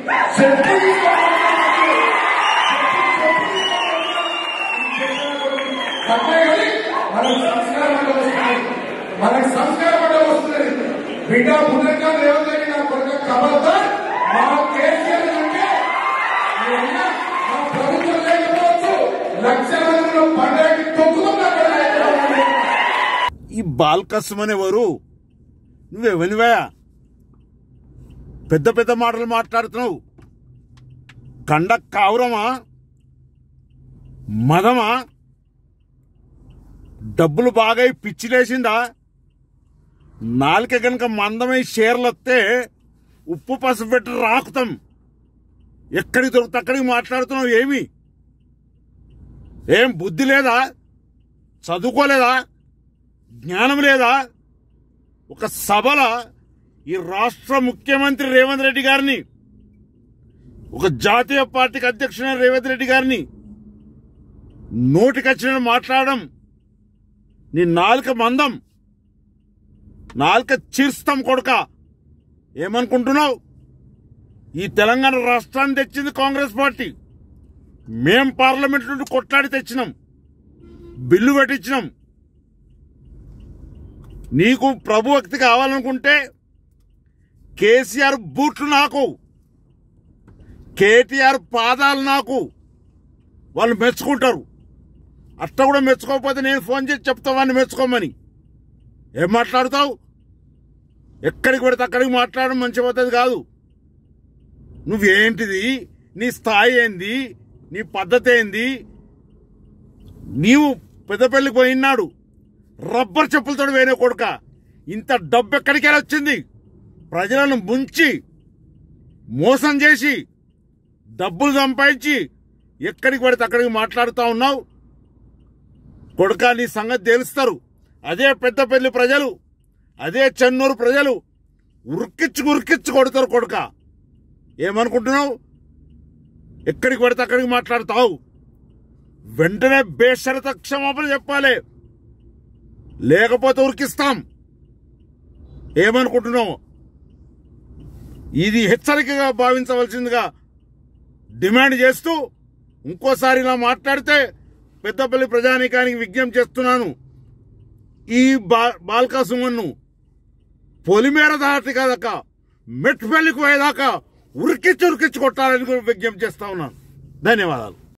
మనకు సంస్కారం అంటే వస్తుంది. బిడ్డ పునర్క రేవంత్ రెడ్డి నా కొడుకు కబద్దా మా కేసీఆర్ అంటే మా ప్రభుత్వం లేకపోవచ్చు. లక్షల మందిలో పండుగకి తొక్కుతున్నా. ఈ బాల్కస్మ్ అనేవారు నువ్వెవనివా? పెద్ద పెద్ద మాటలు మాట్లాడుతున్నావు. కండ కావురమా, మదమా, డబ్బులు బాగా పిచ్చిలేసిందా? నాలుక కనుక మందమై షేర్లు వస్తే ఉప్పు పసుపు పెట్టి రాకుతాం. ఎక్కడికి దొరికితే అక్కడికి మాట్లాడుతున్నావు. ఏం బుద్ధి లేదా? చదువుకోలేదా? జ్ఞానం లేదా? ఒక సభల ఈ రాష్ట్ర ముఖ్యమంత్రి రేవంత్ రెడ్డి గారిని, ఒక జాతీయ పార్టీకి అధ్యక్షుడైన రేవంత్ రెడ్డి గారిని నోటికొచ్చిన మాట్లాడడం నీ నాలుక మందం, నాలుక చీర్స్తాం కొడుక. ఏమనుకుంటున్నావు? ఈ తెలంగాణ రాష్ట్రాన్ని తెచ్చింది కాంగ్రెస్ పార్టీ. మేం పార్లమెంట్ నుండి కొట్లాడి తెచ్చినాం, బిల్లు పెట్టించినాం. నీకు ప్రభుభక్తి కావాలనుకుంటే కేసీఆర్ బూట్లు నాకు, కేటీఆర్ పాదాలు నాకు. వాళ్ళు మెచ్చుకుంటారు. అట్లా కూడా మెచ్చుకోకపోతే నేను ఫోన్ చేసి చెప్తా వాడిని మెచ్చుకోమని. ఏం మాట్లాడుతావు? ఎక్కడికి పెడితే అక్కడికి మాట్లాడడం మంచి పద్ధతి కాదు. నువ్వేంటిది? నీ స్థాయి ఏంది? నీ పద్ధతి ఏంది? నీవు పెద్దపల్లికి పోయినాడు రబ్బర్ చెప్పులతో వేరే కొడుక. ఇంత డబ్బు ఎక్కడికి వచ్చింది? ప్రజలను ముంచి మోసం చేసి డబ్బులు సంపాదించి ఎక్కడికి పడితే అక్కడికి మాట్లాడుతూ ఉన్నావు కొడుక. నీ సంగతి తెలుస్తారు. అదే పెద్దపల్లి ప్రజలు, అదే చెన్నూరు ప్రజలు ఉరికిచ్చి కొడతారు కొడుక. ఏమనుకుంటున్నావు? ఎక్కడికి పడితే అక్కడికి మాట్లాడుతావు. వెంటనే బేషరత క్షమాపణ చెప్పాలి, లేకపోతే ఉరికిస్తాం. ఏమనుకుంటున్నావు? ఇది హెచ్చరికగా భావించవలసిందిగా డిమాండ్ చేస్తూ ఇంకోసారి ఇలా మాట్లాడితే పెద్దపల్లి ప్రజానీకానికి విజ్ఞప్తి చేస్తున్నాను. ఈ బాల్కసుమన్ను పొలిమేర దాటి కదక మెట్టుపల్లికి పోయేదాకా ఉరికిచ్చి కొట్టాలని విజ్ఞప్తి చేస్తా ఉన్నాను. ధన్యవాదాలు.